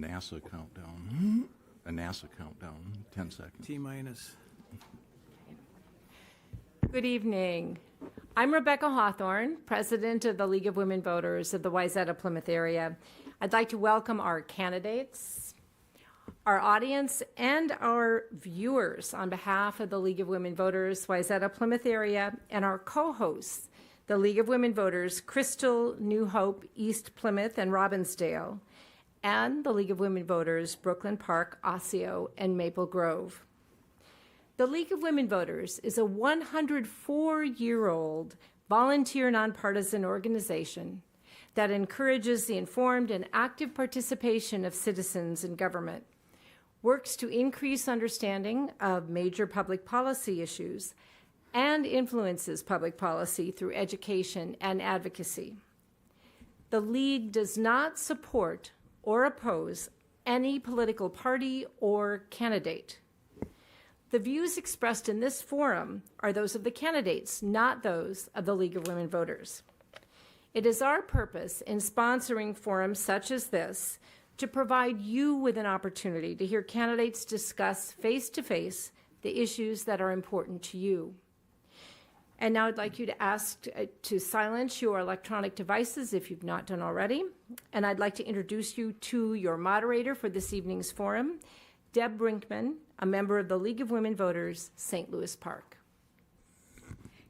NASA countdown. A NASA countdown, 10 seconds. T-minus. Good evening. I'm Rebecca Hawthorne, President of the League of Women Voters of the Wayzata Plymouth area. I'd like to welcome our candidates, our audience, and our viewers on behalf of the League of Women Voters, Wayzata Plymouth area, and our co-hosts, the League of Women Voters, Crystal, New Hope, East Plymouth, and Robbinsdale, and the League of Women Voters, Brooklyn Park, Osseo, and Maple Grove. The League of Women Voters is a 104-year-old volunteer nonpartisan organization that encourages the informed and active participation of citizens in government, works to increase understanding of major public policy issues, and influences public policy through education and advocacy. The League does not support or oppose any political party or candidate. The views expressed in this forum are those of the candidates, not those of the League of Women Voters. It is our purpose in sponsoring forums such as this to provide you with an opportunity to hear candidates discuss face-to-face the issues that are important to you. And now I'd like you to ask to silence your electronic devices if you've not done already. And I'd like to introduce you to your moderator for this evening's forum, Deb Brinkman, a member of the League of Women Voters, St. Louis Park.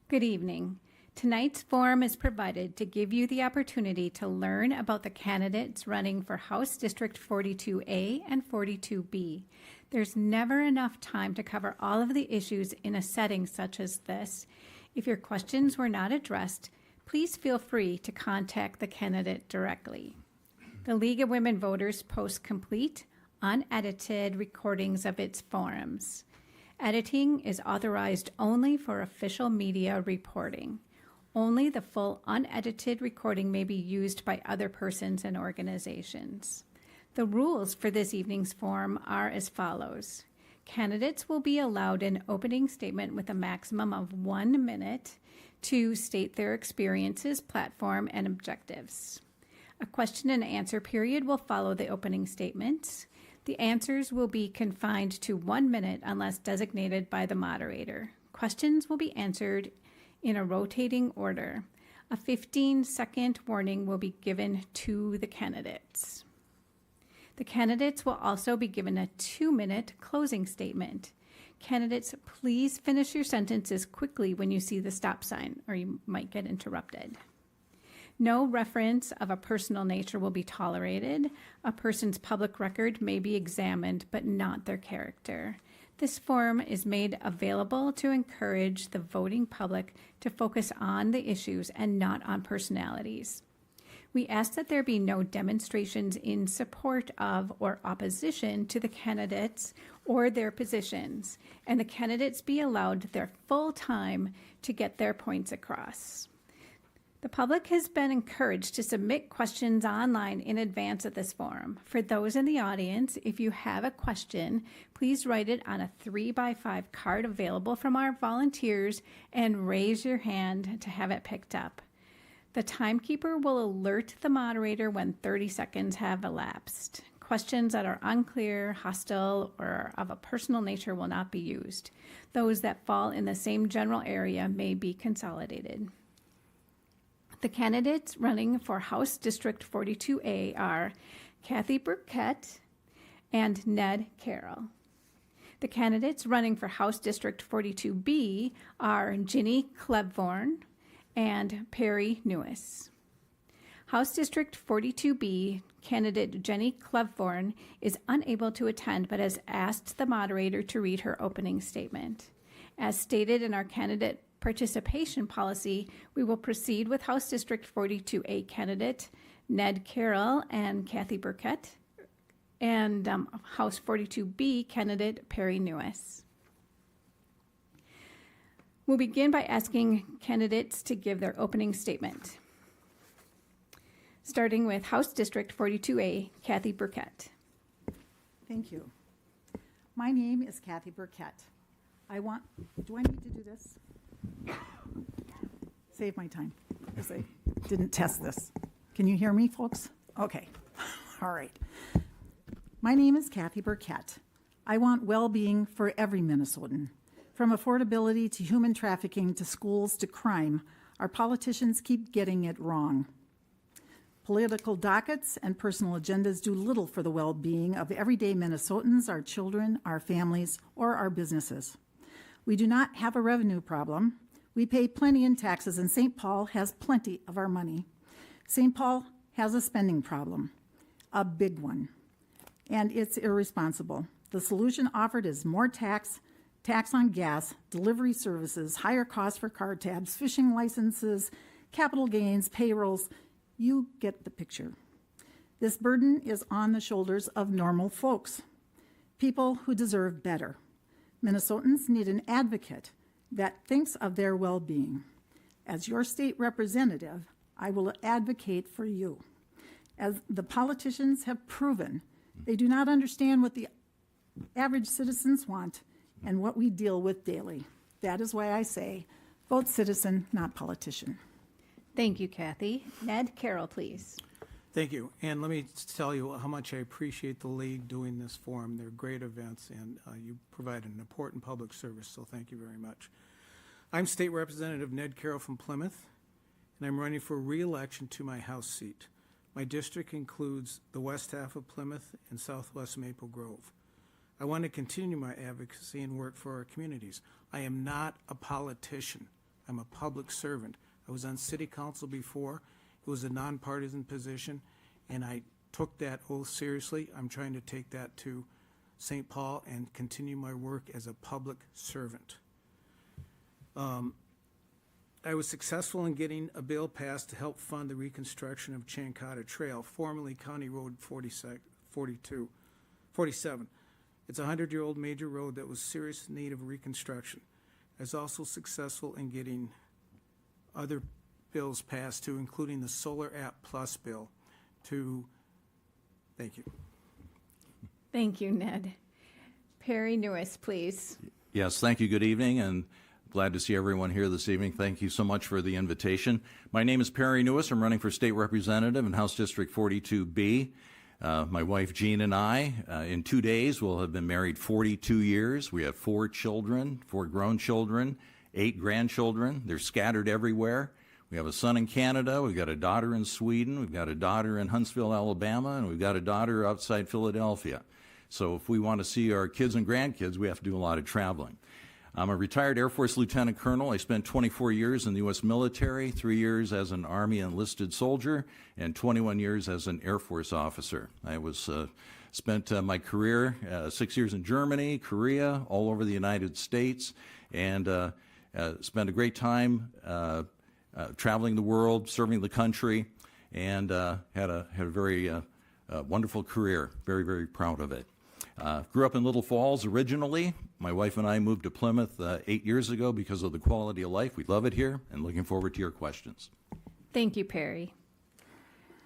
Good evening. Tonight's forum is provided to give you the opportunity to learn about the candidates running for House District 42A and 42B. There's never enough time to cover all of the issues in a setting such as this. If your questions were not addressed, please feel free to contact the candidate directly. The League of Women Voters posts complete, unedited recordings of its forums. Editing is authorized only for official media reporting. Only the full unedited recording may be used by other persons and organizations. The rules for this evening's forum are as follows. Candidates will be allowed an opening statement with a maximum of 1 minute to state their experiences, platform, and objectives. A question and answer period will follow the opening statements. The answers will be confined to 1 minute unless designated by the moderator. Questions will be answered in a rotating order. A 15-second warning will be given to the candidates. The candidates will also be given a 2-minute closing statement. Candidates, please finish your sentences quickly when you see the stop sign, or you might get interrupted. No reference of a personal nature will be tolerated. A person's public record may be examined, but not their character. This forum is made available to encourage the voting public to focus on the issues and not on personalities. We ask that there be no demonstrations in support of or opposition to the candidates or their positions, and the candidates be allowed their full time to get their points across. The public has been encouraged to submit questions online in advance of this forum. For those in the audience, if you have a question, please write it on a 3x5 card available from our volunteers and raise your hand to have it picked up. The timekeeper will alert the moderator when 30 seconds have elapsed. Questions that are unclear, hostile, or of a personal nature will not be used. Those that fall in the same general area may be consolidated. The candidates running for House District 42A are Kathy Burkett and Ned Carroll. The candidates running for House District 42B are Ginny, Klevorn, and Perry Nouis. House District 42B candidate Jenny Klevorn is unable to attend but has asked the moderator to read her opening statement. As stated in our candidate participation policy, we will proceed with House District 42A candidate Ned Carroll and Kathy Burkett and House 42B candidate Perry Nouis. We'll begin by asking candidates to give their opening statement. Starting with House District 42A, Kathy Burkett. Thank you. My name is Kathy Burkett. Do I need to do this? Save my time, because I didn't test this. Can you hear me, folks? Okay. All right. My name is Kathy Burkett. I want well-being for every Minnesotan. From affordability to human trafficking to schools to crime, our politicians keep getting it wrong. Political dockets and personal agendas do little for the well-being of everyday Minnesotans, our children, our families, or our businesses. We do not have a revenue problem. We pay plenty in taxes, and St. Paul has plenty of our money. St. Paul has a spending problem, a big one, and it's irresponsible. The solution offered is more tax on gas, delivery services, higher costs for car tabs, fishing licenses, capital gains, payrolls. You get the picture. This burden is on the shoulders of normal folks, people who deserve better. Minnesotans need an advocate that thinks of their well-being. As your state representative, I will advocate for you. As the politicians have proven, they do not understand what the average citizens want and what we deal with daily. That is why I say, vote citizen, not politician. Thank you, Kathy. Ned Carroll, please. Thank you. And let me tell you how much I appreciate the League doing this forum. They're great events, and you provide an important public service, so thank you very much. I'm State Representative Ned Carroll from Plymouth, and I'm running for re-election to my House seat. My district includes the west half of Plymouth and southwest Maple Grove. I want to continue my advocacy and work for our communities. I am not a politician. I'm a public servant. I was on city council before. It was a nonpartisan position, and I took that oath seriously. I'm trying to take that to St. Paul and continue my work as a public servant. I was successful in getting a bill passed to help fund the reconstruction of Chancada Trail, formerly County Road 47. It's a 100-year-old major road that was serious in need of reconstruction. I was also successful in getting other bills passed too, including the Solar App Plus bill thank you. Thank you, Ned. Perry Nouis, please. Yes, thank you. Good evening, and glad to see everyone here this evening. Thank you so much for the invitation. My name is Perry Nouis. I'm running for state representative in House District 42B. My wife Jean and I, in 2 days, will have been married 42 years. We have 4 children, 4 grown children, 8 grandchildren. They're scattered everywhere. We have a son in Canada. We've got a daughter in Sweden. We've got a daughter in Huntsville, Alabama, and we've got a daughter outside Philadelphia. So if we want to see our kids and grandkids, we have to do a lot of traveling. I'm a retired Air Force Lieutenant Colonel. I spent 24 years in the U.S. military, 3 years as an Army enlisted soldier, and 21 years as an Air Force officer. I spent my career 6 years in Germany, Korea, all over the United States, and spent a great time traveling the world, serving the country, and had a very wonderful career. Very, very proud of it. Grew up in Little Falls originally. My wife and I moved to Plymouth 8 years ago because of the quality of life. We love it here, and looking forward to your questions. Thank you, Perry.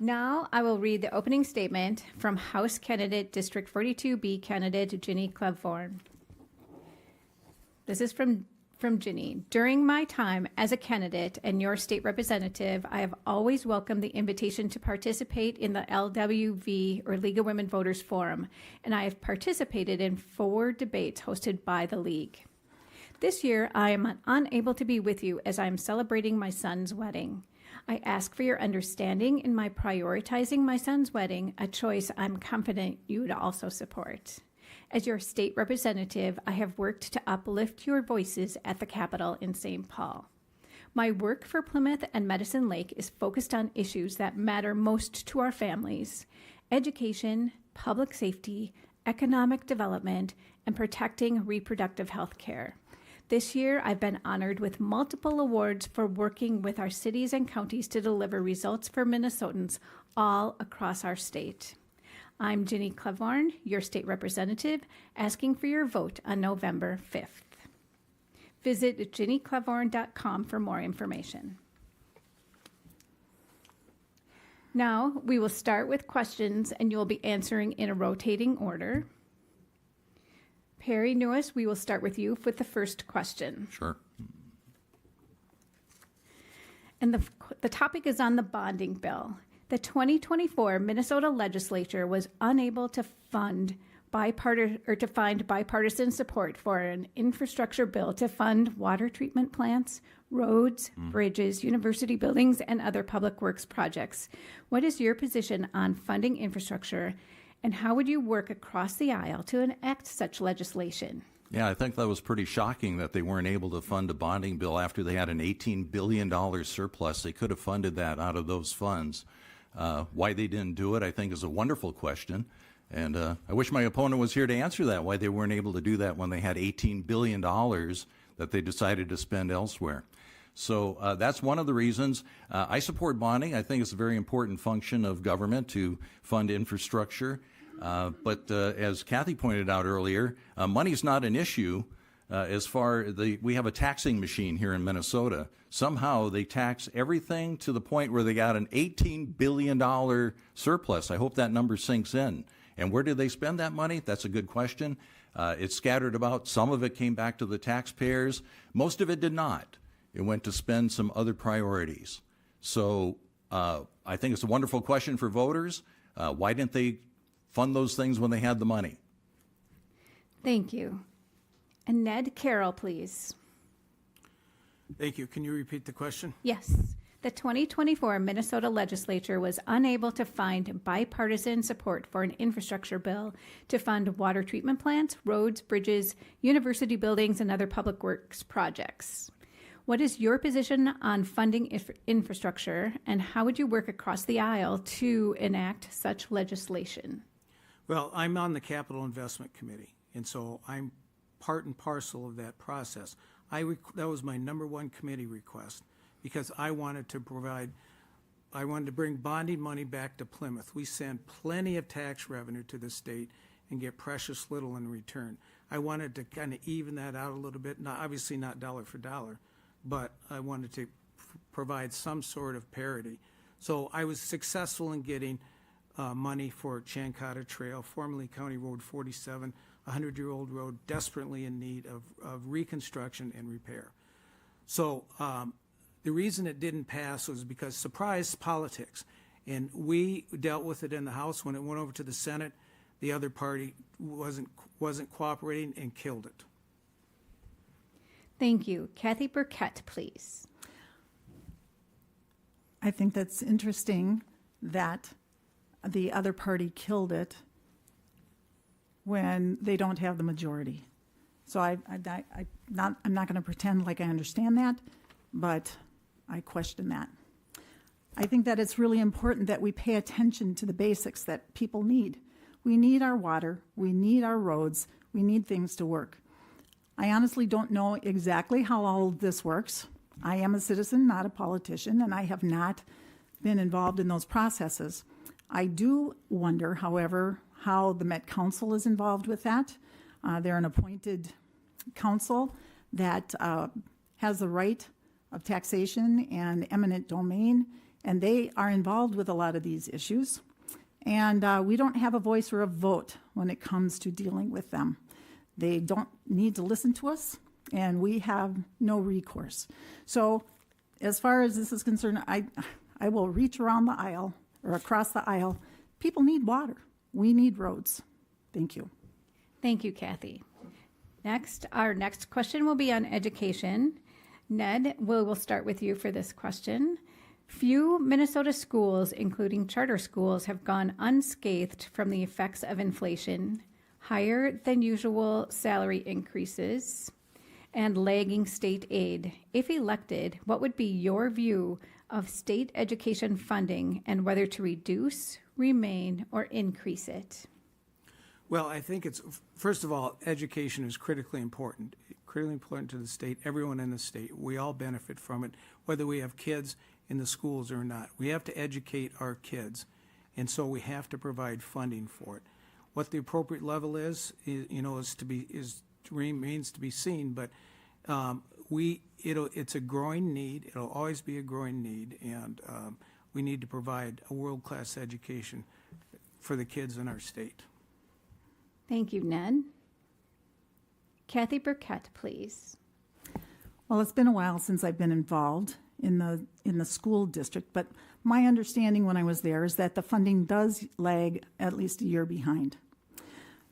Now I will read the opening statement from House Candidate District 42B candidate Ginny Klevorn. This is from Ginny. During my time as a candidate and your state representative, I have always welcomed the invitation to participate in the LWV, or League of Women Voters Forum, and I have participated in 4 debates hosted by the League. This year, I am unable to be with you as I am celebrating my son's wedding. I ask for your understanding in my prioritizing my son's wedding, a choice I'm confident you would also support. As your state representative, I have worked to uplift your voices at the Capitol in St. Paul. My work for Plymouth and Medicine Lake is focused on issues that matter most to our families: education, public safety, economic development, and protecting reproductive health care. This year, I've been honored with multiple awards for working with our cities and counties to deliver results for Minnesotans all across our state. I'm Ginny Klevorn, your state representative, asking for your vote on November 5th. Visit ginnyklevorn.com for more information. Now, we will start with questions, and you'll be answering in a rotating order. Perry Nouis, we will start with you with the first question. Sure. And the topic is on the bonding bill. The 2024 Minnesota Legislature was unable to find bipartisan support for an infrastructure bill to fund water treatment plants, roads, bridges, university buildings, and other public works projects. What is your position on funding infrastructure, and how would you work across the aisle to enact such legislation? Yeah, I think that was pretty shocking that they weren't able to fund a bonding bill after they had an $18 billion surplus. They could have funded that out of those funds. Why they didn't do it, I think, is a wonderful question. And I wish my opponent was here to answer that, why they weren't able to do that when they had $18 billion that they decided to spend elsewhere. So that's one of the reasons. I support bonding. I think it's a very important function of government to fund infrastructure. But as Kathy pointed out earlier, money's not an issue as far we have a taxing machine here in Minnesota. Somehow they tax everything to the point where they got an $18 billion surplus. I hope that number sinks in. And where did they spend that money? That's a good question. It's scattered about. Some of it came back to the taxpayers. Most of it did not. It went to spend some other priorities. So I think it's a wonderful question for voters. Why didn't they fund those things when they had the money? Thank you. And Ned Carroll, please. Thank you. Can you repeat the question? Yes. The 2024 Minnesota Legislature was unable to find bipartisan support for an infrastructure bill to fund water treatment plants, roads, bridges, university buildings, and other public works projects. What is your position on funding infrastructure, and how would you work across the aisle to enact such legislation? Well, I'm on the Capital Investment Committee, and so I'm part and parcel of that process. That was my number one committee request, because I wanted to bring bonding money back to Plymouth. We send plenty of tax revenue to the state and get precious little in return. I wanted to kind of even that out a little bit, obviously not dollar for dollar, but I wanted to provide some sort of parity. So I was successful in getting money for Chancada Trail, formerly County Road 47, a 100-year-old road desperately in need of reconstruction and repair. So the reason it didn't pass was because surprise politics. And we dealt with it in the House. When it went over to the Senate, the other party wasn't cooperating and killed it. Thank you. Kathy Burkett, please. I think that's interesting that the other party killed it when they don't have the majority. So I'm not going to pretend like I understand that, but I question that. I think that it's really important that we pay attention to the basics that people need. We need our water, we need our roads, we need things to work. I honestly don't know exactly how all of this works. I am a citizen, not a politician, and I have not been involved in those processes. I do wonder, however, how the Met Council is involved with that. They're an appointed council that has the right of taxation and eminent domain, and they are involved with a lot of these issues. And we don't have a voice or a vote when it comes to dealing with them. They don't need to listen to us, and we have no recourse. So as far as this is concerned, I will reach around the aisle or across the aisle. People need water. We need roads. Thank you. Thank you, Kathy. Our next question will be on education. Ned, we'll start with you for this question. Few Minnesota schools, including charter schools, have gone unscathed from the effects of inflation, higher than usual salary increases, and lagging state aid. If elected, what would be your view of state education funding and whether to reduce, remain, or increase it? Well, I think first of all, education is critically important to the state, everyone in the state. We all benefit from it, whether we have kids in the schools or not. We have to educate our kids, and so we have to provide funding for it. What the appropriate level is remains to be seen, but it's a growing need. It'll always be a growing need, and we need to provide a world-class education for the kids in our state. Thank you, Ned. Kathy Burkett, please. Well, it's been a while since I've been involved in the school district, but my understanding when I was there is that the funding does lag at least a year behind.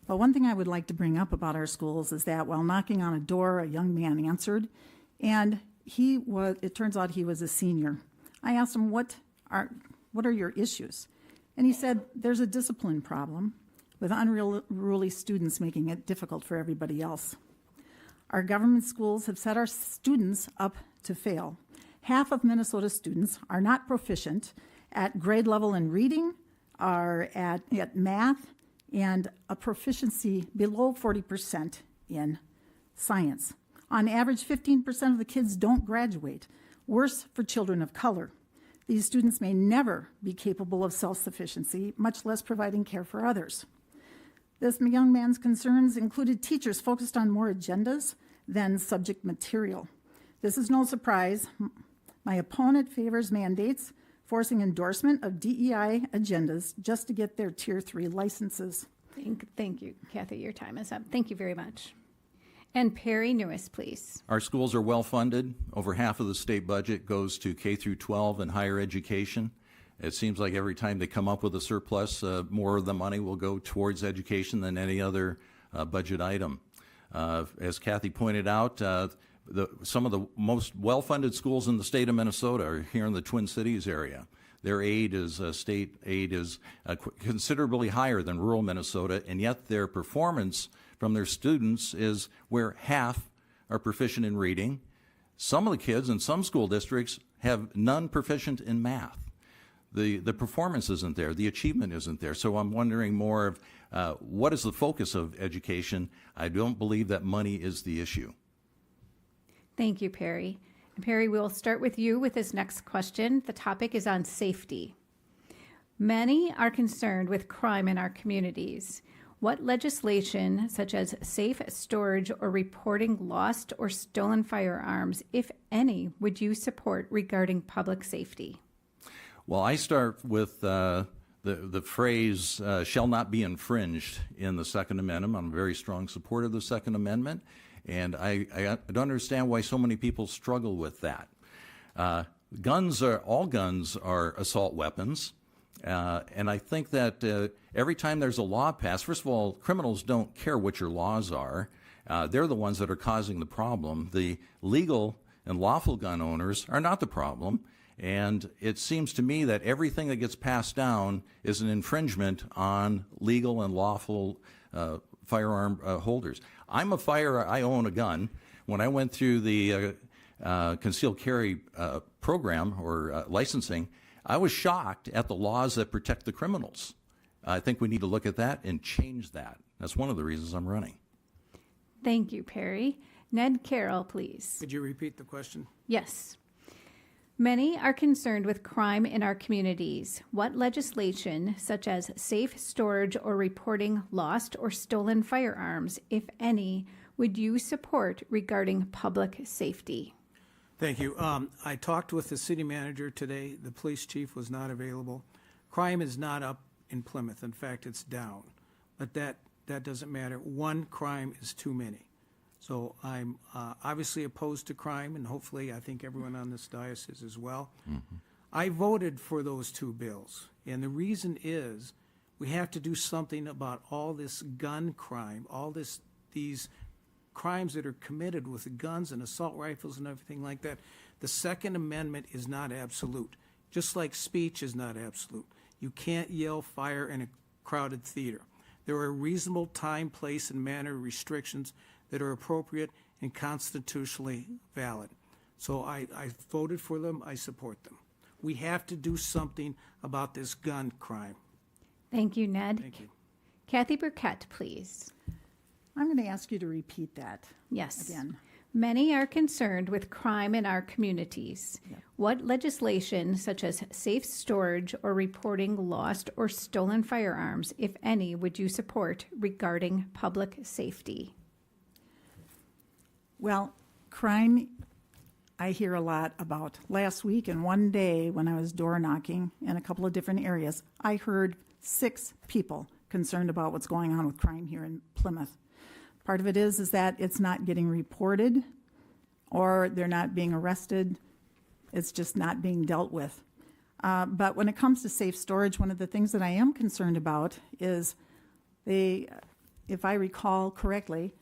But one thing I would like to bring up about our schools is that while knocking on a door, a young man answered, and it turns out he was a senior. I asked him, what are your issues? And he said, there's a discipline problem with unruly students making it difficult for everybody else. Our government schools have set our students up to fail. Half of Minnesota students are not proficient at grade level in reading, are at math, and a proficiency below 40% in science. On average, 15% of the kids don't graduate. Worse for children of color. These students may never be capable of self-sufficiency, much less providing care for others. This young man's concerns included teachers focused on more agendas than subject material. This is no surprise. My opponent favors mandates, forcing endorsement of DEI agendas just to get their Tier 3 licenses. Thank you, Kathy. Your time is up. Thank you very much. And Perry Nouis, please. Our schools are well funded. Over half of the state budget goes to K through 12 and higher education. It seems like every time they come up with a surplus, more of the money will go towards education than any other budget item. As Kathy pointed out, some of the most well-funded schools in the state of Minnesota are here in the Twin Cities area. Their state aid is considerably higher than rural Minnesota, and yet their performance from their students is where half are proficient in reading. Some of the kids in some school districts have none proficient in math. The performance isn't there, the achievement isn't there. So I'm wondering more of what is the focus of education? I don't believe that money is the issue. Thank you, Perry. And Perry, we'll start with you with this next question. The topic is on safety. Many are concerned with crime in our communities. What legislation, such as safe storage or reporting lost or stolen firearms, if any, would you support regarding public safety? Well, I start with the phrase shall not be infringed in the Second Amendment. I'm a very strong supporter of the Second Amendment, and I don't understand why so many people struggle with that. All guns are assault weapons. And I think that every time there's a law passed, first of all, criminals don't care what your laws are. They're the ones that are causing the problem. The legal and lawful gun owners are not the problem. And it seems to me that everything that gets passed down is an infringement on legal and lawful firearm holders. I own a gun. When I went through the concealed carry program or licensing, I was shocked at the laws that protect the criminals. I think we need to look at that and change that. That's one of the reasons I'm running. Thank you, Perry. Ned Carroll, please. Could you repeat the question? Yes. Many are concerned with crime in our communities. What legislation, such as safe storage or reporting lost or stolen firearms, if any, would you support regarding public safety? Thank you. I talked with the city manager today. The police chief was not available. Crime is not up in Plymouth. In fact, it's down. But that doesn't matter. One crime is too many. So I'm obviously opposed to crime, and hopefully I think everyone on this dais is as well. Mm-hmm. I voted for those two bills, and the reason is we have to do something about all this gun crime, all these crimes that are committed with guns and assault rifles and everything like that. The Second Amendment is not absolute, just like speech is not absolute. You can't yell fire in a crowded theater. There are reasonable time, place, and manner restrictions that are appropriate and constitutionally valid. So I voted for them. I support them. We have to do something about this gun crime. Thank you, Ned. Thank you. Kathy Burkett, please. I'm going to ask you to repeat that. Yes. Again. Many are concerned with crime in our communities. Yep. What legislation, such as safe storage or reporting lost or stolen firearms, if any, would you support regarding public safety? Well, crime, I hear a lot about. Last week and one day when I was door knocking in a couple of different areas, I heard 6 people concerned about what's going on with crime here in Plymouth. Part of it is that it's not getting reported or they're not being arrested It's just not being dealt with. But when it comes to safe storage, one of the things that I am concerned about is if I recall correctly,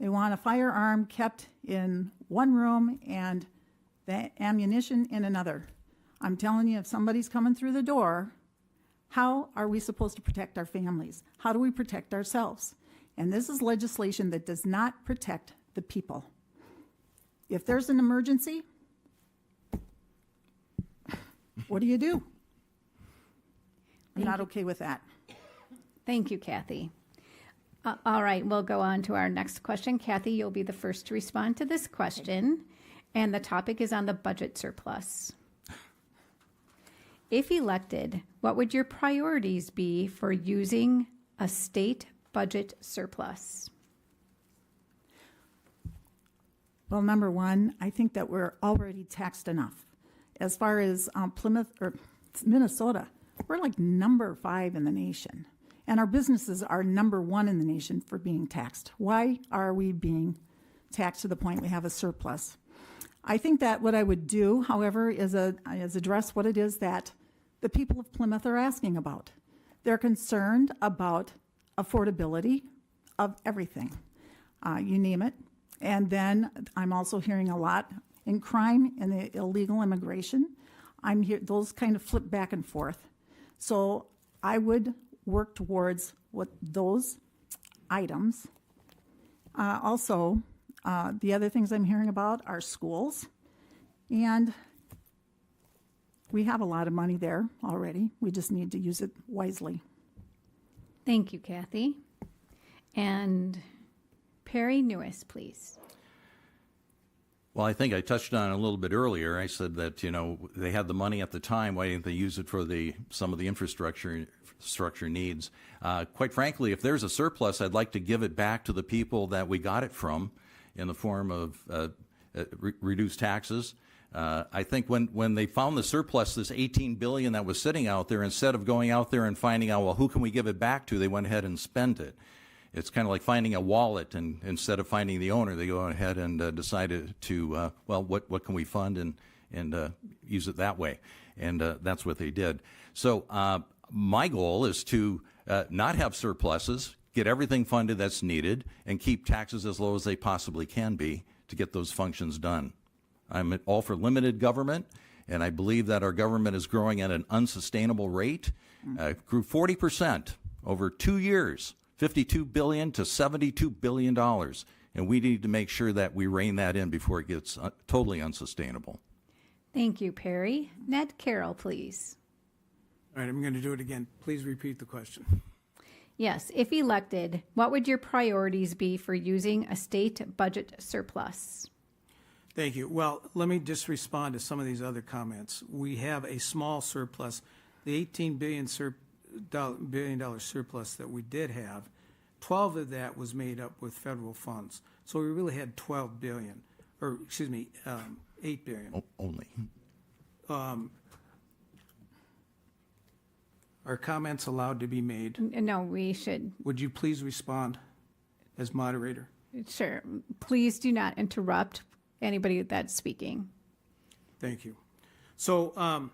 they want a firearm kept in one room and the ammunition in another. I'm telling you, if somebody's coming through the door, how are we supposed to protect our families? How do we protect ourselves? And this is legislation that does not protect the people. If there's an emergency, what do? I'm not okay with that. Thank you, Kathy. All right, we'll go on to our next question. Kathy, you'll be the first to respond to this question, and the topic is on the budget surplus. If elected, what would your priorities be for using a state budget surplus? Well, number one, I think that we're already taxed enough. As far as Plymouth or Minnesota, we're like number 5 in the nation. And our businesses are number 1 in the nation for being taxed. Why are we being taxed to the point we have a surplus? I think that what I would do, however, is address what it is that the people of Plymouth are asking about. They're concerned about affordability of everything, you name it. And then I'm also hearing a lot in crime and the illegal immigration. I'm here; those kind of flip back and forth. So I would work towards what those items. Also, the other things I'm hearing about are schools, and we have a lot of money there already. We just need to use it wisely. Thank you, Kathy. And Perry Nouis, please. Well, I think I touched on it a little bit earlier. I said that, they had the money at the time. Why didn't they use it for some of the infrastructure needs? Quite frankly, if there's a surplus, I'd like to give it back to the people that we got it from in the form of reduced taxes. I think when they found the surplus, this $18 billion that was sitting out there, instead of going out there and finding out, well, who can we give it back to, they went ahead and spent it. It's kind of like finding a wallet, and instead of finding the owner, they go ahead and decided to, what can we fund and use it that way. And that's what they did. So my goal is to not have surpluses, get everything funded that's needed, and keep taxes as low as they possibly can be to get those functions done. I'm all for limited government, and I believe that our government is growing at an unsustainable rate. Grew 40% over 2 years. $52 billion to $72 billion. And we need to make sure that we rein that in before it gets totally unsustainable. Thank you, Perry. Ned Carroll, please. All right, I'm going to do it again. Please repeat the question. Yes, if elected, what would your priorities be for using a state budget surplus? Thank you. Well, let me just respond to some of these other comments. We have a small surplus. The $18 billion surplus that we did have, 12 of that was made up with federal funds. So we really had 12 billion, or excuse me, 8 billion. Only. Are comments allowed to be made? No, we should. Would you please respond as moderator? Sure. Please do not interrupt anybody that's speaking. Thank you. So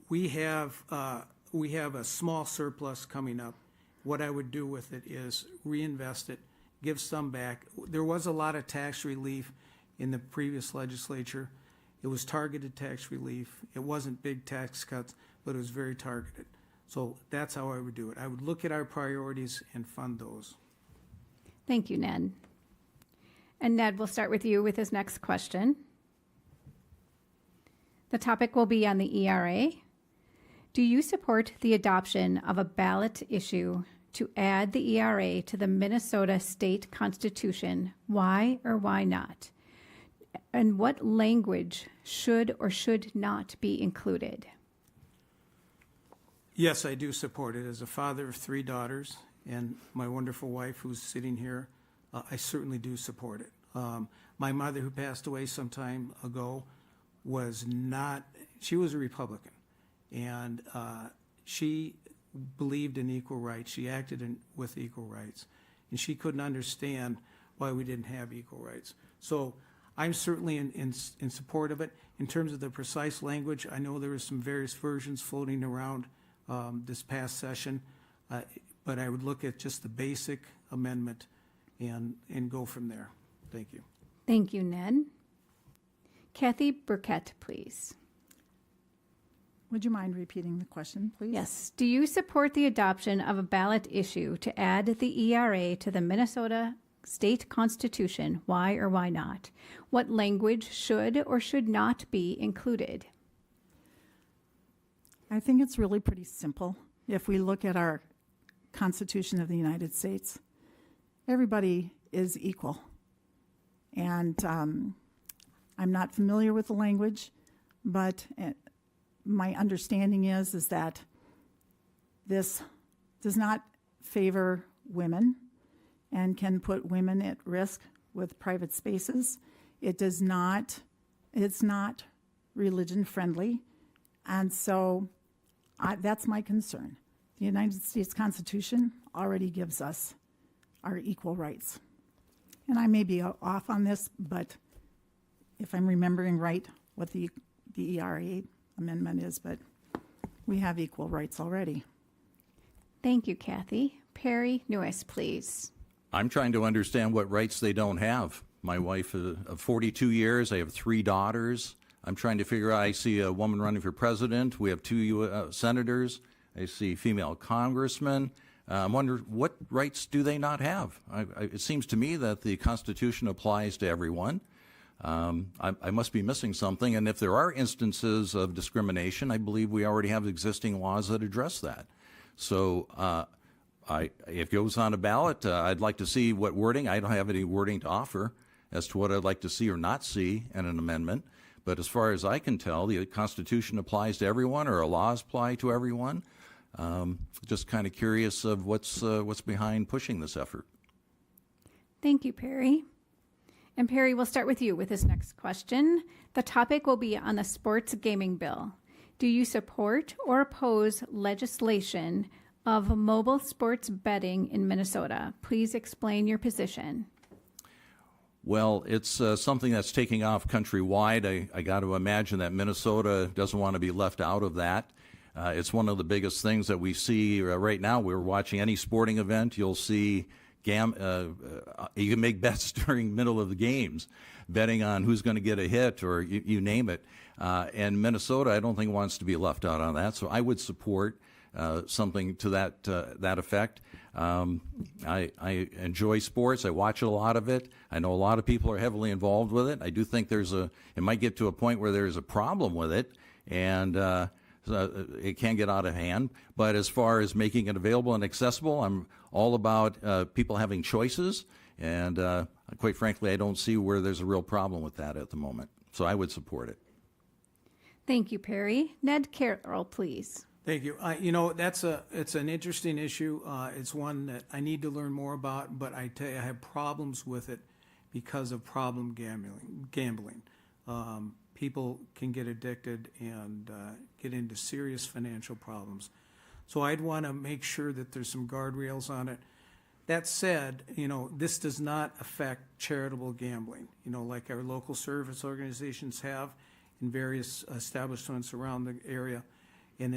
we have a small surplus coming up. What I would do with it is reinvest it, give some back. There was a lot of tax relief in the previous legislature. It was targeted tax relief. It wasn't big tax cuts, but it was very targeted. So that's how I would do it. I would look at our priorities and fund those. Thank you, Ned. And Ned, we'll start with you with his next question. The topic will be on the ERA. Do you support the adoption of a ballot issue to add the ERA to the Minnesota State Constitution? Why or why not? And what language should or should not be included? Yes, I do support it. As a father of 3 daughters and my wonderful wife who's sitting here, I certainly do support it. My mother, who passed away some time ago, she was a Republican. And she believed in equal rights. She acted with equal rights. And she couldn't understand why we didn't have equal rights. So I'm certainly in support of it. In terms of the precise language, I know there is some various versions floating around this past session, but I would look at just the basic amendment and go from there. Thank you. Thank you, Ned. Kathy Burkett, please. Would you mind repeating the question, please? Yes. Do you support the adoption of a ballot issue to add the ERA to the Minnesota State Constitution? Why or why not? What language should or should not be included? I think it's really pretty simple. If we look at our Constitution of the United States, everybody is equal. And I'm not familiar with the language, but my understanding is that this does not favor women and can put women at risk with private spaces. It's not religion friendly. And so that's my concern. The United States Constitution already gives us our equal rights. And I may be off on this, but if I'm remembering right what the ERA amendment is, but we have equal rights already. Thank you, Kathy. Perry Nouis, please. I'm trying to understand what rights they don't have. My wife of 42 years, I have 3 daughters. I'm trying to figure out, I see a woman running for president. We have 2 senators. I see female congressmen. I'm wondering, what rights do they not have? It seems to me that the Constitution applies to everyone. I must be missing something, and if there are instances of discrimination, I believe we already have existing laws that address that. So if it goes on a ballot, I'd like to see what wording. I don't have any wording to offer as to what I'd like to see or not see in an amendment. But as far as I can tell, the Constitution applies to everyone, or laws apply to everyone. Just kind of curious of what's behind pushing this effort. Thank you, Perry. And Perry, we'll start with you with this next question. The topic will be on the sports gaming bill. Do you support or oppose legislation of mobile sports betting in Minnesota? Please explain your position. Well, it's something that's taking off countrywide. I got to imagine that Minnesota doesn't want to be left out of that. It's one of the biggest things that we see right now. We're watching any sporting event, you'll see you can make bets during middle of the games, betting on who's going to get a hit or you name it. And Minnesota, I don't think, wants to be left out on that. So I would support something to that effect. I enjoy sports. I watch a lot of it. I know a lot of people are heavily involved with it. I do think it might get to a point where there's a problem with it, and it can get out of hand. But as far as making it available and accessible, I'm all about people having choices. And quite frankly, I don't see where there's a real problem with that at the moment. So I would support it. Thank you, Perry. Ned Carroll, please. Thank you. It's an interesting issue. It's one that I need to learn more about, but I tell you, I have problems with it because of problem gambling. People can get addicted and get into serious financial problems. So I'd want to make sure that there's some guardrails on it. That said, this does not affect charitable gambling, like our local service organizations have in various establishments around the area. And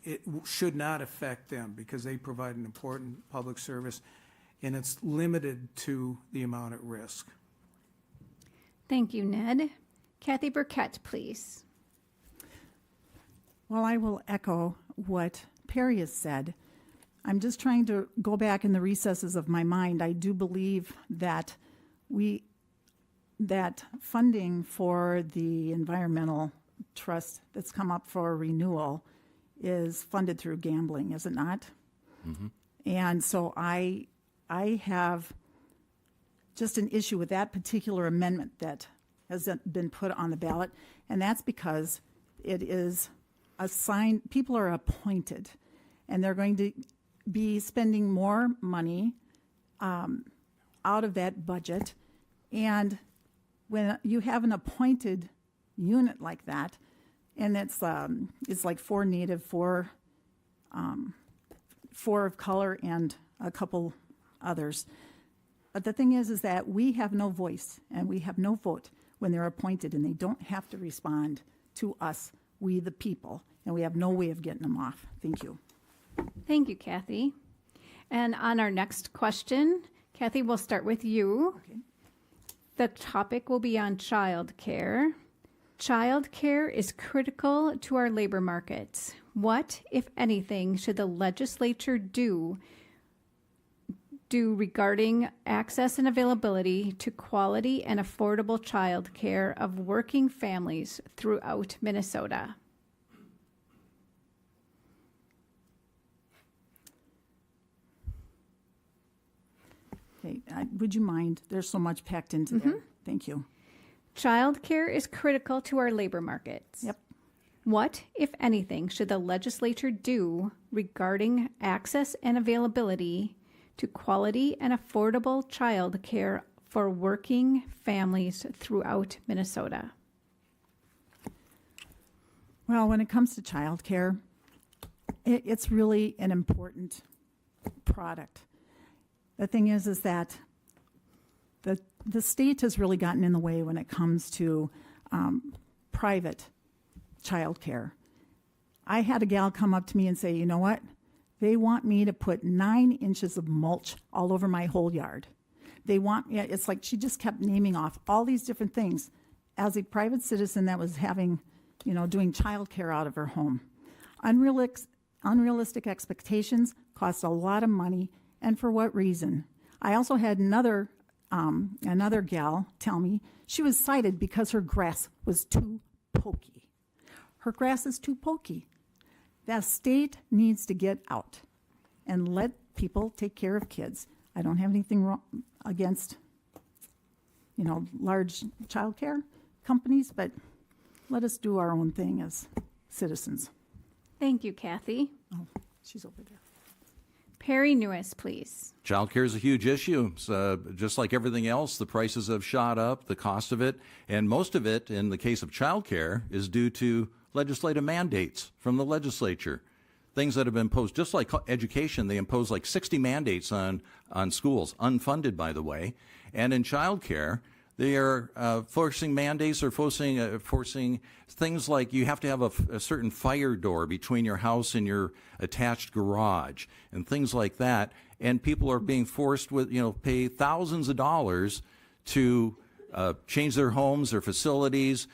it should not affect them because they provide an important public service, and it's limited to the amount at risk. Thank you, Ned. Kathy Burkett, please. Well, I will echo what Perry has said. I'm just trying to go back in the recesses of my mind. I do believe that that funding for the environmental trust that's come up for renewal is funded through gambling, is it not? Mm-hmm. And so I have just an issue with that particular amendment that has been put on the ballot, and that's because it is assigned, people are appointed, and they're going to be spending more money out of that budget. And when you have an appointed unit like that, and it's like 4 Native, 4 of color, and a couple others, But the thing is that we have no voice and we have no vote when they're appointed, and they don't have to respond to us, we the people, and we have no way of getting them off. Thank you. Thank you, Kathy. And on our next question, Kathy, we'll start with you. Okay. The topic will be on child care. Child care is critical to our labor markets. What, if anything, should the legislature do regarding access and availability to quality and affordable child care of working families throughout Minnesota? Okay, would you mind? There's so much packed into there. Thank you. Child care is critical to our labor markets. Yep. What, if anything, should the legislature do regarding access and availability to quality and affordable child care for working families throughout Minnesota? Well, when it comes to childcare, it's really an important product. The thing is that the state has really gotten in the way when it comes to private childcare. I had a gal come up to me and say, you know what? They want me to put 9 inches of mulch all over my whole yard. They want, it's like she just kept naming off all these different things as a private citizen that was having, doing childcare out of her home. Unrealistic expectations cost a lot of money, and for what reason? I also had another gal tell me she was cited because her grass was too pokey. Her grass is too pokey. The state needs to get out and let people take care of kids. I don't have anything wrong against, large child care companies, but let us do our own thing as citizens. Thank you, Kathy. Oh, she's over there. Perry Nouis, please. Child care is a huge issue. Just like everything else, the prices have shot up, the cost of it, and most of it, in the case of child care, is due to legislative mandates from the legislature. Things that have been imposed, just like education, they impose like 60 mandates on schools, unfunded, by the way. And in child care, they are forcing mandates or forcing things like you have to have a certain fire door between your house and your attached garage and things like that. And people are being forced with, pay thousands of dollars to change their homes, their facilities,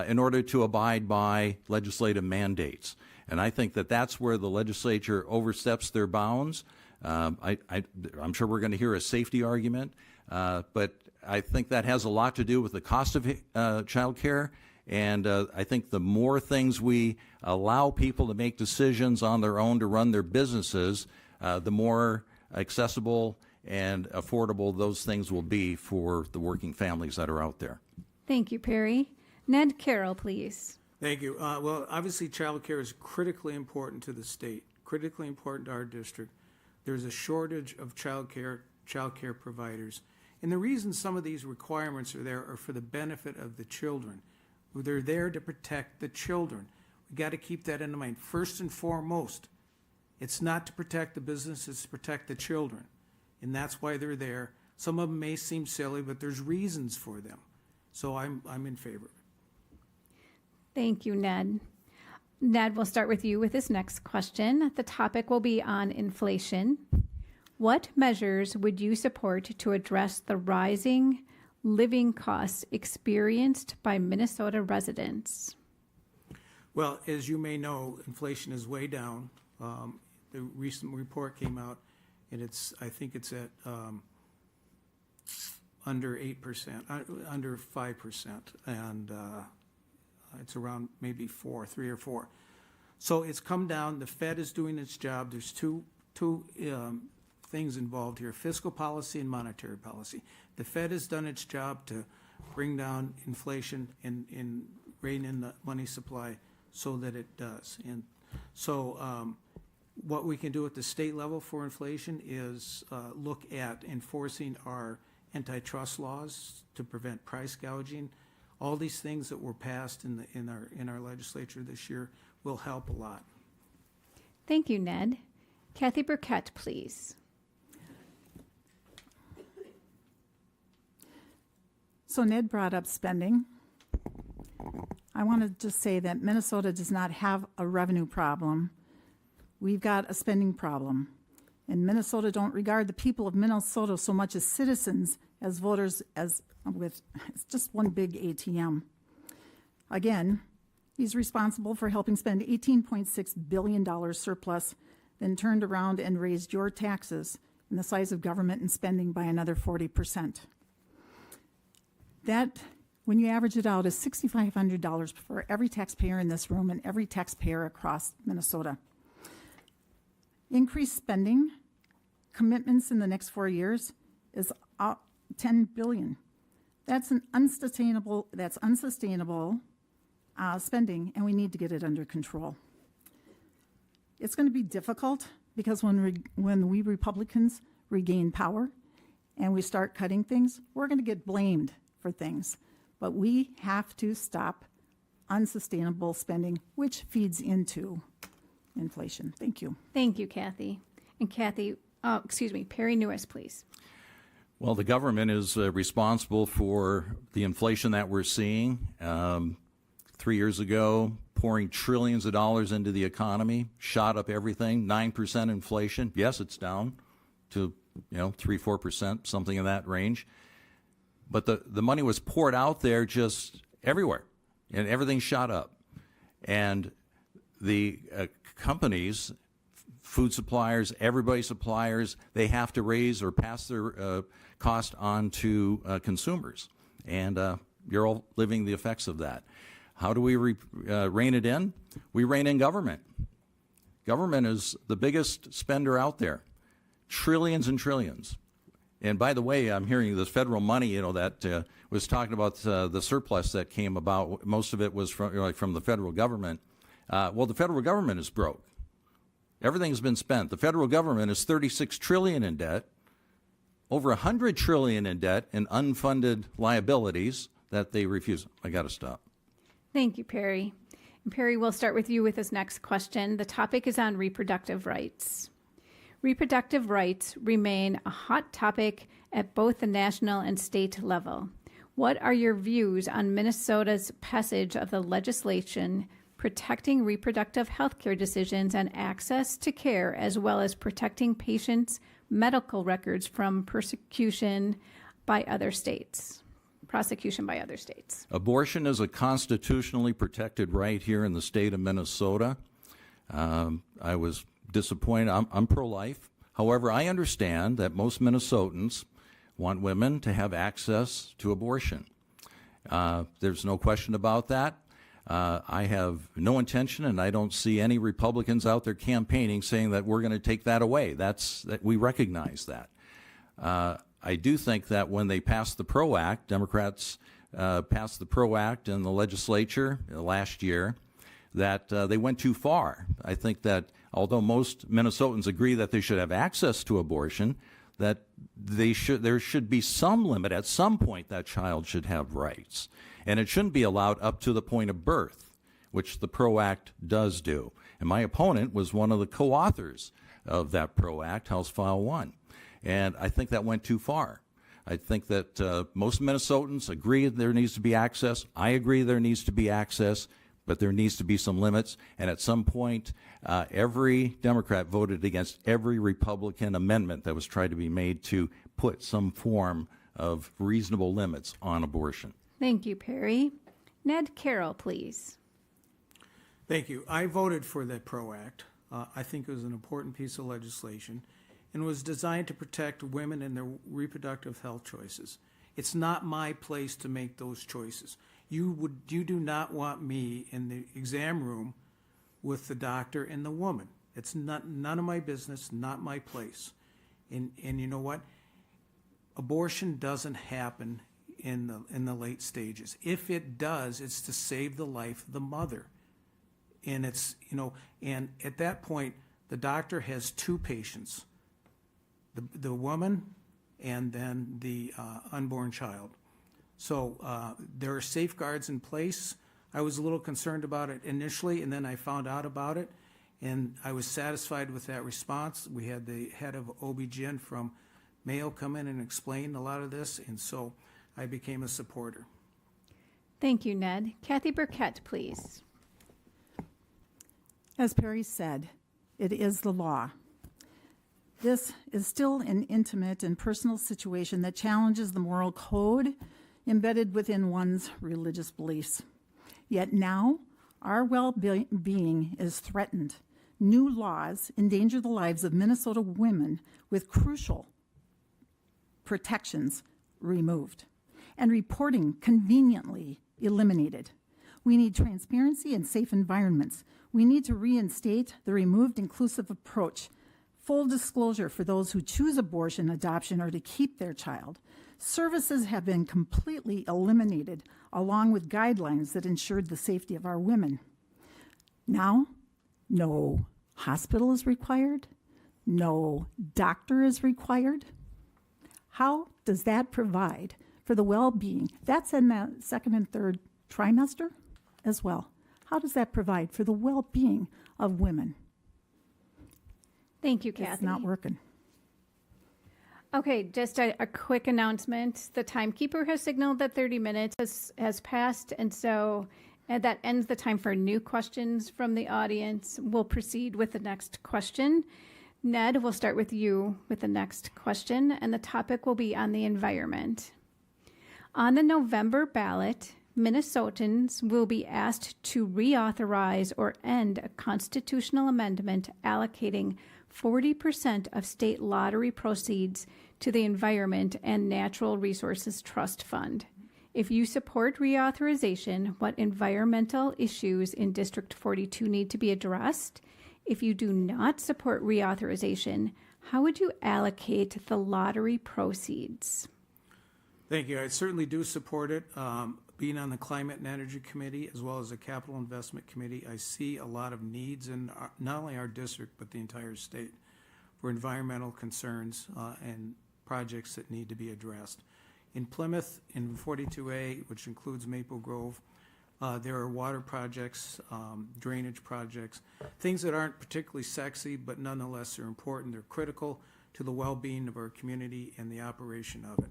in order to abide by legislative mandates. And I think that that's where the legislature oversteps their bounds. I'm sure we're going to hear a safety argument, but I think that has a lot to do with the cost of child care. And I think the more things we allow people to make decisions on their own to run their businesses, the more accessible and affordable those things will be for the working families that are out there. Thank you, Perry. Ned Carroll, please. Thank you. Well, obviously, child care is critically important to the state, critically important to our district. There's a shortage of child care providers. And the reason some of these requirements are there are for the benefit of the children. They're there to protect the children. We got to keep that in mind. First and foremost, it's not to protect the business, it's to protect the children. And that's why they're there. Some of them may seem silly, but there's reasons for them. So I'm in favor. Thank you, Ned. Ned, we'll start with you with this next question. The topic will be on inflation. What measures would you support to address the rising living costs experienced by Minnesota residents? Well, as you may know, inflation is way down. The recent report came out, and I think it's at under 8%, under 5%, and it's around maybe 3 or 4. So it's come down. The Fed is doing its job. There's two things involved here: fiscal policy and monetary policy. The Fed has done its job to bring down inflation and rein in the money supply so that it does. And so what we can do at the state level for inflation is look at enforcing our antitrust laws to prevent price gouging. All these things that were passed in our legislature this year will help a lot. Thank you, Ned. Kathy Burkett, please. So Ned brought up spending. I want to just say that Minnesota does not have a revenue problem. We've got a spending problem. And Minnesota don't regard the people of Minnesota so much as citizens, as voters, as with, it's just one big ATM. Again, he's responsible for helping spend $18.6 billion surplus, then turned around and raised your taxes and the size of government and spending by another 40%. That, when you average it out, is $6,500 for every taxpayer in this room and every taxpayer across Minnesota. Increased spending, commitments in the next 4 years is $10 billion. That's unsustainable spending, and we need to get it under control. It's going to be difficult because when we Republicans regain power and we start cutting things, we're going to get blamed for things. But we have to stop unsustainable spending, which feeds into inflation. Thank you. Thank you, Kathy. And Kathy, Perry Nouis, please. Well, the government is responsible for the inflation that we're seeing. 3 years ago, pouring trillions of dollars into the economy, shot up everything, 9% inflation. Yes, it's down to 3-4%, something in that range. But the money was poured out there just everywhere, and everything shot up. And the companies, food suppliers, everybody suppliers, they have to raise or pass their cost on to consumers. And you're all living the effects of that. How do we rein it in? We rein in government. Government is the biggest spender out there, trillions and trillions. And by the way, I'm hearing this federal money, that was talking about the surplus that came about. Most of it was from the federal government. Well, the federal government is broke. Everything's been spent. The federal government is $36 trillion in debt, over $100 trillion in debt and unfunded liabilities that they refuse. I got to stop. Thank you, Perry. And Perry, we'll start with you with this next question. The topic is on reproductive rights. Reproductive rights remain a hot topic at both the national and state level. What are your views on Minnesota's passage of the legislation protecting reproductive health care decisions and access to care, as well as protecting patients' medical records from prosecution by other states? Abortion is a constitutionally protected right here in the state of Minnesota. I was disappointed. I'm pro-life. However, I understand that most Minnesotans want women to have access to abortion. There's no question about that. I have no intention, and I don't see any Republicans out there campaigning saying that we're going to take that away. That we recognize that. I do think that when they passed the PRO Act, Democrats passed the PRO Act in the legislature last year, that they went too far. I think that although most Minnesotans agree that they should have access to abortion, that there should be some limit. At some point, that child should have rights. And it shouldn't be allowed up to the point of birth, which the PRO Act does do. And my opponent was one of the co-authors of that PRO Act, House File 1. And I think that went too far. I think that most Minnesotans agree there needs to be access. I agree there needs to be access, but there needs to be some limits. And at some point, every Democrat voted against every Republican amendment that was tried to be made to put some form of reasonable limits on abortion. Thank you, Perry. Ned Carroll, please. Thank you. I voted for the PRO Act. I think it was an important piece of legislation and was designed to protect women and their reproductive health choices. It's not my place to make those choices. You do not want me in the exam room with the doctor and the woman. It's none of my business, not my place. And you know what? Abortion doesn't happen in the late stages. If it does, it's to save the life of the mother. And and at that point, the doctor has two patients, the woman and then the unborn child. So there are safeguards in place. I was a little concerned about it initially, and then I found out about it, and I was satisfied with that response. We had the head of OB-GYN from Mayo come in and explain a lot of this, and so I became a supporter. Thank you, Ned. Kathy Burkett, please. As Perry said, it is the law. This is still an intimate and personal situation that challenges the moral code embedded within one's religious beliefs. Yet now, our well-being is threatened. New laws endanger the lives of Minnesota women with crucial protections removed and reporting conveniently eliminated. We need transparency and safe environments. We need to reinstate the removed inclusive approach, full disclosure for those who choose abortion, adoption, or to keep their child. Services have been completely eliminated, along with guidelines that ensured the safety of our women. Now, no hospital is required, no doctor is required. How does that provide for the well-being? That's in the second and third trimester as well. How does that provide for the well-being of women? Thank you, Kathy. It's not working. Okay, just a quick announcement. The timekeeper has signaled that 30 minutes has passed, and so that ends the time for new questions from the audience. We'll proceed with the next question. Ned, we'll start with you with the next question, and the topic will be on the environment. On the November ballot, Minnesotans will be asked to reauthorize or end a constitutional amendment allocating 40% of state lottery proceeds to the Environment and Natural Resources Trust Fund. If you support reauthorization, what environmental issues in District 42 need to be addressed? If you do not support reauthorization, how would you allocate the lottery proceeds? Thank you. I certainly do support it. Being on the Climate and Energy Committee as well as the Capital Investment Committee, I see a lot of needs in not only our district but the entire state for environmental concerns and projects that need to be addressed. In Plymouth, in 42A, which includes Maple Grove, there are water projects, drainage projects, things that aren't particularly sexy, but nonetheless are important. They're critical to the well-being of our community and the operation of it.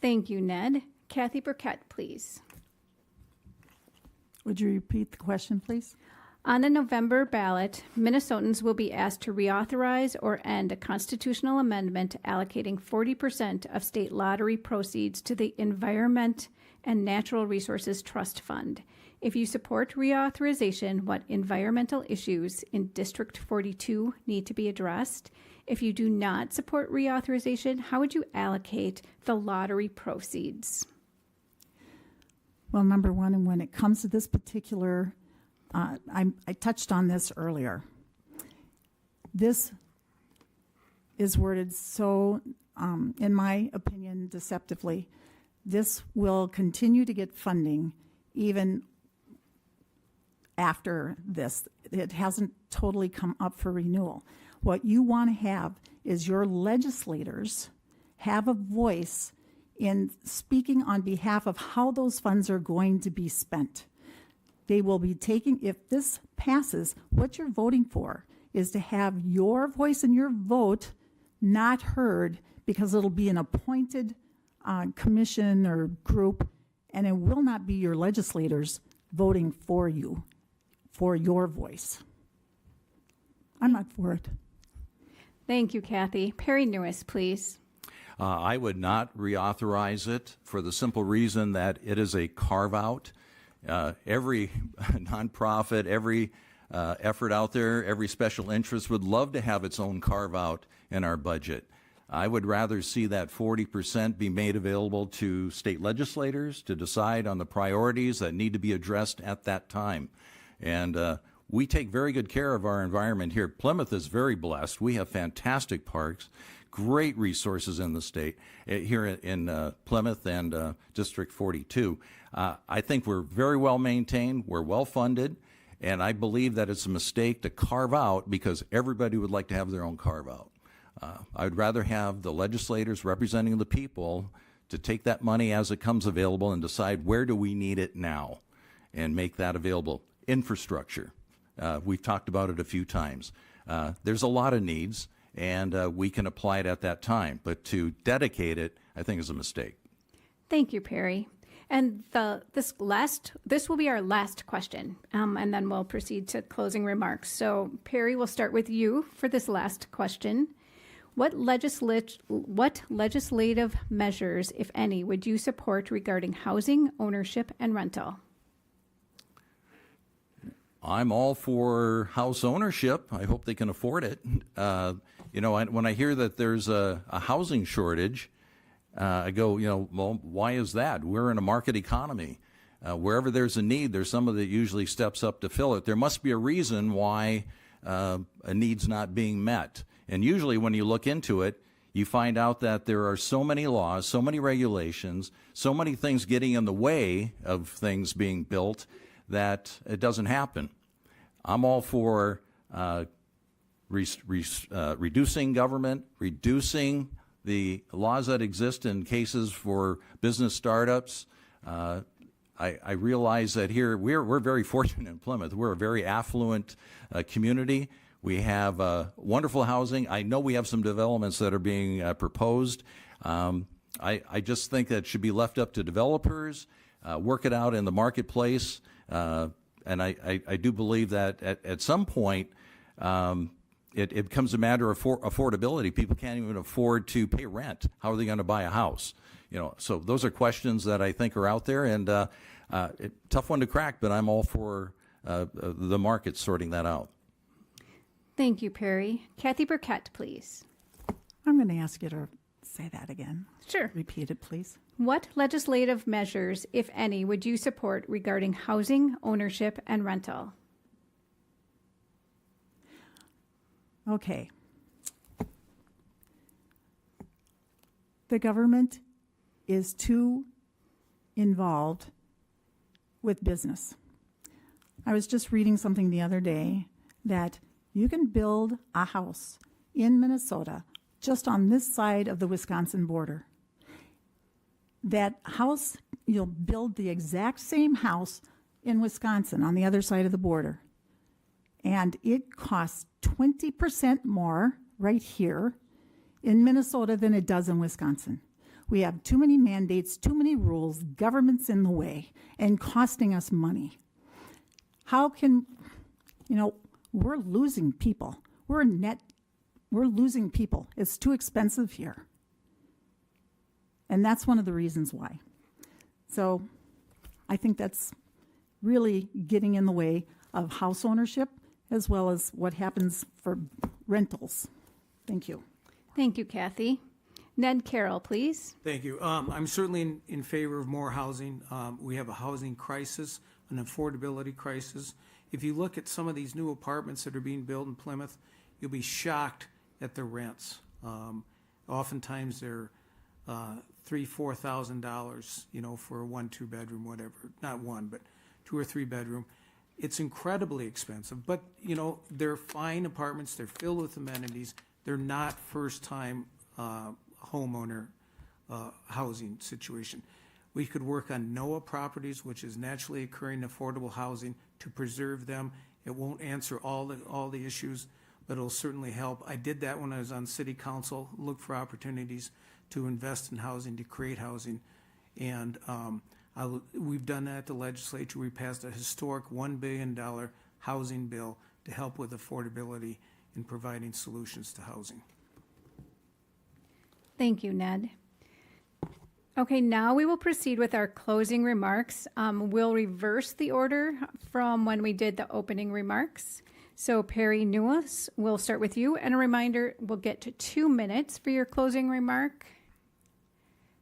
Thank you, Ned. Kathy Burkett, please. Would you repeat the question, please? On the November ballot, Minnesotans will be asked to reauthorize or end a constitutional amendment allocating 40% of state lottery proceeds to the Environment and Natural Resources Trust Fund. If you support reauthorization, what environmental issues in District 42 need to be addressed? If you do not support reauthorization, how would you allocate the lottery proceeds? Well, number one, and when it comes to this particular, I touched on this earlier. This is worded so, in my opinion, deceptively. This will continue to get funding even after this. It hasn't totally come up for renewal. What you want to have is your legislators have a voice in speaking on behalf of how those funds are going to be spent. They will be taking, if this passes, what you're voting for is to have your voice and your vote not heard because it'll be an appointed commission or group, and it will not be your legislators voting for you, for your voice. I'm not for it. Thank you, Kathy. Perry Nouis, please. I would not reauthorize it for the simple reason that it is a carve-out. Every nonprofit, every effort out there, every special interest would love to have its own carve-out in our budget. I would rather see that 40% be made available to state legislators to decide on the priorities that need to be addressed at that time. And we take very good care of our environment here. Plymouth is very blessed. We have fantastic parks, great resources in the state, here in Plymouth and District 42. I think we're very well maintained, we're well funded, and I believe that it's a mistake to carve out because everybody would like to have their own carve out. I would rather have the legislators representing the people to take that money as it comes available and decide where do we need it now and make that available. Infrastructure. We've talked about it a few times. There's a lot of needs, and we can apply it at that time. But to dedicate it, I think, is a mistake. Thank you, Perry. And this will be our last question, and then we'll proceed to closing remarks. So, Perry, we'll start with you for this last question. What legislative measures, if any, would you support regarding housing, ownership, and rental? I'm all for house ownership. I hope they can afford it. When I hear that there's a housing shortage, I go, well, why is that? We're in a market economy. Wherever there's a need, there's someone that usually steps up to fill it. There must be a reason why a need's not being met. And usually when you look into it, you find out that there are so many laws, so many regulations, so many things getting in the way of things being built that it doesn't happen. I'm all for reducing government, reducing the laws that exist in cases for business startups. I realize that here we're very fortunate in Plymouth. We're a very affluent community. We have wonderful housing. I know we have some developments that are being proposed. I just think that it should be left up to developers, work it out in the marketplace. And I do believe that at some point it becomes a matter of affordability. People can't even afford to pay rent. How are they going to buy a house? So those are questions that I think are out there, and tough one to crack, but I'm all for the market sorting that out. Thank you, Perry. Kathy Burkett, please. I'm going to ask you to say that again. Sure. Repeat it, please. What legislative measures, if any, would you support regarding housing, ownership, and rental? Okay. The government is too involved with business. I was just reading something the other day that you can build a house in Minnesota just on this side of the Wisconsin border. That house, you'll build the exact same house in Wisconsin on the other side of the border. And it costs 20% more right here in Minnesota than it does in Wisconsin. We have too many mandates, too many rules, government's in the way, and costing us money. How can, we're losing people. We're losing people. It's too expensive here. And that's one of the reasons why. So I think that's really getting in the way of house ownership as well as what happens for rentals. Thank you. Thank you, Kathy. Ned Carroll, please. Thank you. I'm certainly in favor of more housing. We have a housing crisis, an affordability crisis. If you look at some of these new apartments that are being built in Plymouth, you'll be shocked at the rents. Oftentimes they're $3,000-$4,000, for a 1-2 bedroom, whatever. Not one, but 2 or 3 bedroom. It's incredibly expensive, but they're fine apartments. They're filled with amenities. They're not first-time homeowner housing situation. We could work on NOAA properties, which is naturally occurring affordable housing, to preserve them. It won't answer all the issues, but it'll certainly help. I did that when I was on city council, look for opportunities to invest in housing, to create housing. And we've done that at the legislature. We passed a historic $1 billion housing bill to help with affordability in providing solutions to housing. Thank you, Ned. Okay, now we will proceed with our closing remarks. We'll reverse the order from when we did the opening remarks. So Perry Nouis, we'll start with you. And a reminder, we'll get to 2 minutes for your closing remark.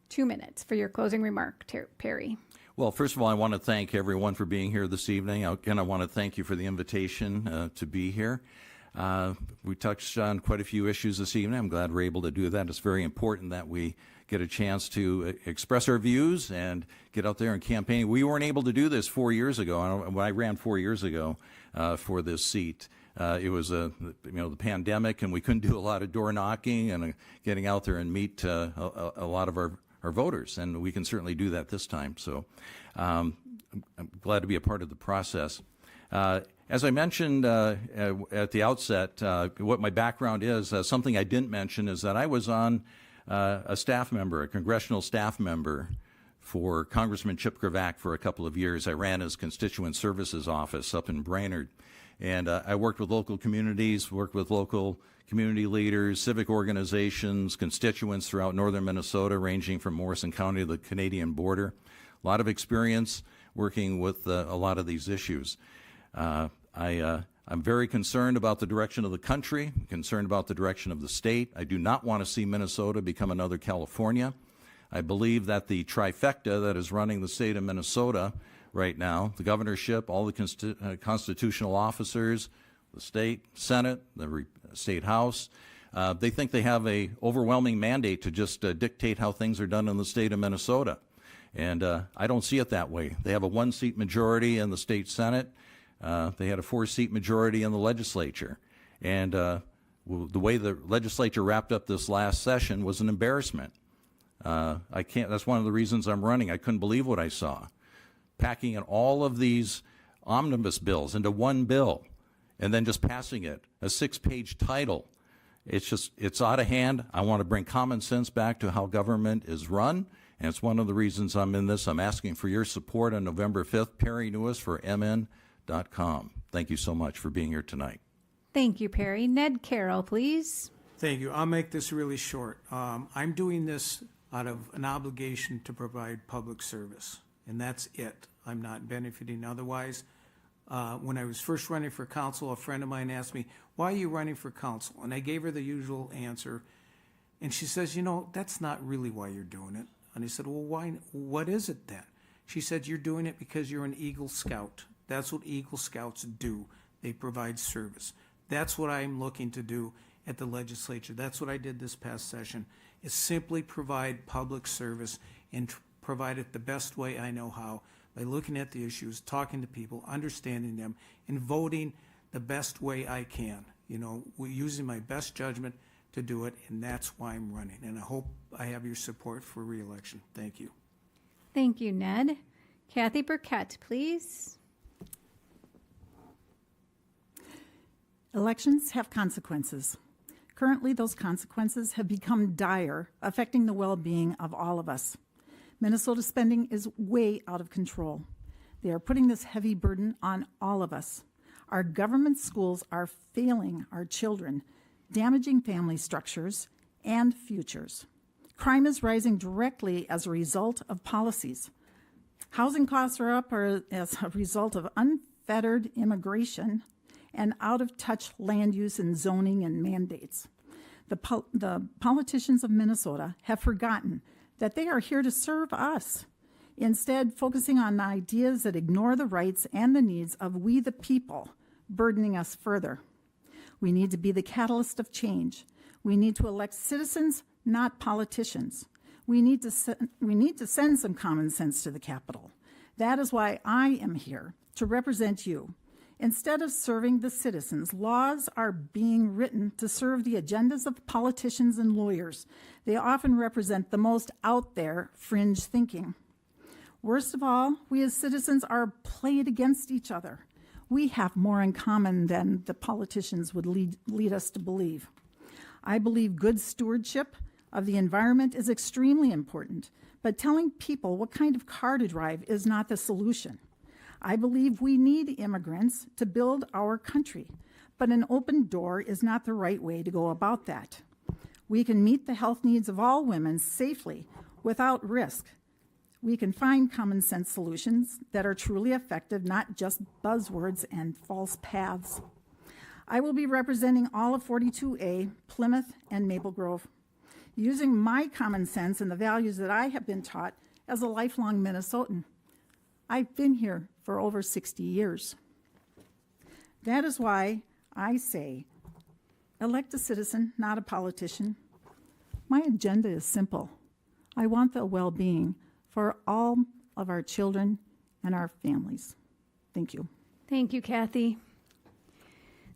2 minutes for your closing remark, Perry. Well, first of all, I want to thank everyone for being here this evening. Again, I want to thank you for the invitation to be here. We touched on quite a few issues this evening. I'm glad we're able to do that. It's very important that we get a chance to express our views and get out there and campaign. We weren't able to do this 4 years ago. When I ran 4 years ago for this seat, it was the pandemic, and we couldn't do a lot of door knocking and getting out there and meet a lot of our voters, and we can certainly do that this time. So I'm glad to be a part of the process. As I mentioned at the outset, what my background is, something I didn't mention is that I was on a staff member, a congressional staff member for Congressman Chip Kravac for a couple of years. I ran his constituent services office up in Brainerd. And I worked with local communities, worked with local community leaders, civic organizations, constituents throughout northern Minnesota, ranging from Morrison County to the Canadian border. A lot of experience working with a lot of these issues. I'm very concerned about the direction of the country, concerned about the direction of the state. I do not want to see Minnesota become another California. I believe that the trifecta that is running the state of Minnesota right now, the governorship, all the constitutional officers, the state Senate, the state House, they think they have a overwhelming mandate to just dictate how things are done in the state of Minnesota. And I don't see it that way. They have a 1-seat majority in the state Senate. They had a 4-seat majority in the legislature. And the way the legislature wrapped up this last session was an embarrassment. That's one of the reasons I'm running. I couldn't believe what I saw. Packing in all of these omnibus bills into one bill and then just passing it, a 6-page title. It's out of hand. I want to bring common sense back to how government is run, and it's one of the reasons I'm in this. I'm asking for your support on November 5th. Perry Nouis for MN.com. Thank you so much for being here tonight. Thank you, Perry. Ned Carroll, please. Thank you. I'll make this really short. I'm doing this out of an obligation to provide public service, and that's it. I'm not benefiting otherwise. When I was first running for council, a friend of mine asked me, "Why are you running for council?" And I gave her the usual answer. And she says, "You know, that's not really why you're doing it." And I said, "Well, why? What is it then?" She said, "You're doing it because you're an Eagle Scout. That's what Eagle Scouts do. They provide service." That's what I'm looking to do at the legislature. That's what I did this past session, is simply provide public service and provide it the best way I know how, by looking at the issues, talking to people, understanding them, and voting the best way I can. You know, using my best judgment to do it, and that's why I'm running. And I hope I have your support for re-election. Thank you. Thank you, Ned. Kathy Burkett, please. Elections have consequences. Currently, those consequences have become dire, affecting the well-being of all of us. Minnesota spending is way out of control. They are putting this heavy burden on all of us. Our government schools are failing our children, damaging family structures and futures. Crime is rising directly as a result of policies. Housing costs are up as a result of unfettered immigration and out-of-touch land use and zoning and mandates. The politicians of Minnesota have forgotten that they are here to serve us, instead focusing on ideas that ignore the rights and the needs of we the people, burdening us further. We need to be the catalyst of change. We need to elect citizens, not politicians. We need to send some common sense to the Capitol. That is why I am here, to represent you. Instead of serving the citizens, laws are being written to serve the agendas of politicians and lawyers. They often represent the most out there fringe thinking. Worst of all, we as citizens are played against each other. We have more in common than the politicians would lead us to believe. I believe good stewardship of the environment is extremely important, but telling people what kind of car to drive is not the solution. I believe we need immigrants to build our country, but an open door is not the right way to go about that. We can meet the health needs of all women safely without risk. We can find common sense solutions that are truly effective, not just buzzwords and false paths. I will be representing all of 42A, Plymouth, and Maple Grove, using my common sense and the values that I have been taught as a lifelong Minnesotan. I've been here for over 60 years. That is why I say, elect a citizen, not a politician. My agenda is simple. I want the well-being for all of our children and our families. Thank you. Thank you, Kathy.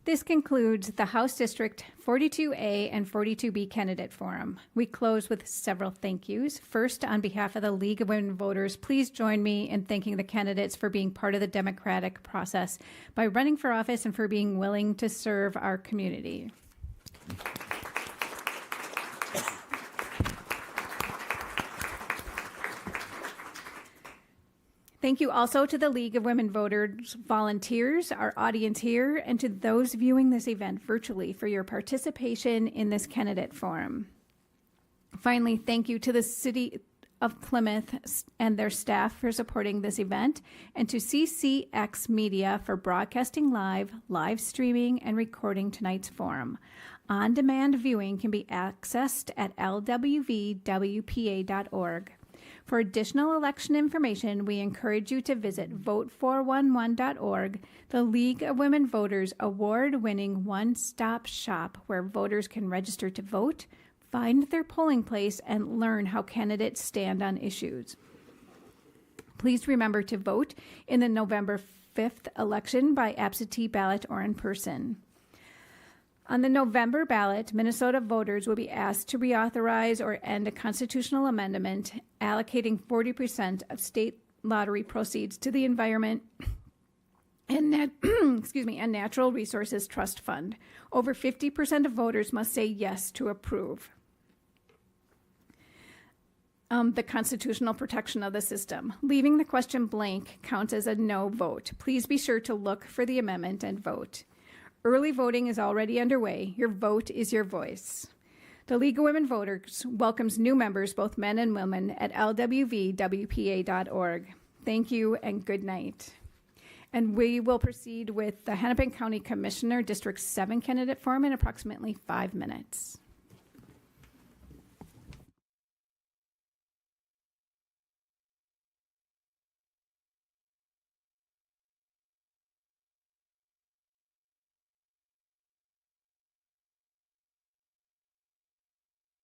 This concludes the House District 42A and 42B Candidate Forum. We close with several thank yous. First, on behalf of the League of Women Voters, please join me in thanking the candidates for being part of the democratic process by running for office and for being willing to serve our community. Thank you also to the League of Women Voters volunteers, our audience here, and to those viewing this event virtually for your participation in this candidate forum. Finally, thank you to the City of Plymouth and their staff for supporting this event, and to CCX Media for broadcasting live streaming, and recording tonight's forum. On-demand viewing can be accessed at lwvwpa.org. For additional election information, we encourage you to visit vote411.org, the League of Women Voters award-winning one-stop shop where voters can register to vote, find their polling place, and learn how candidates stand on issues. Please remember to vote in the November 5th election by absentee ballot or in person. On the November ballot, Minnesota voters will be asked to reauthorize or end a constitutional amendment allocating 40% of state lottery proceeds to the Environment and Natural Resources Trust Fund. Over 50% of voters must say yes to approve the constitutional protection of the system. Leaving the question blank counts as a no vote. Please be sure to look for the amendment and vote. Early voting is already underway. Your vote is your voice. The League of Women Voters welcomes new members, both men and women, at lwvwpa.org. Thank you and good night. And we will proceed with the Hennepin County Commissioner District 7 Candidate Forum in approximately 5 minutes.